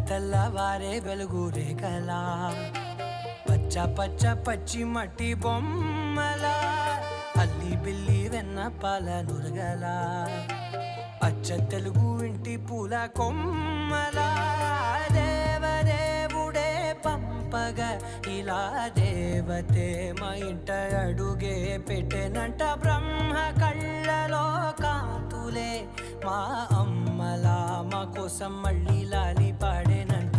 తెల్లవారే వెలుగు రేఖలా పచ్చ పచ్చ పచ్చి మట్టి బొమ్మలా అల్లి బిల్లి వెన్న పాల నురగలా అచ్చ తెలుగు ఇంటి పూల కొమ్మలా దేవదేవుడే పంపగా ఇలా దేవతే మా ఇంట అడుగే పెట్టెనంట బ్రహ్మ కళ్ళలో కాంతులే మా అమ్మలా మా కోసం మళ్ళీ లాలి పాడేనంట.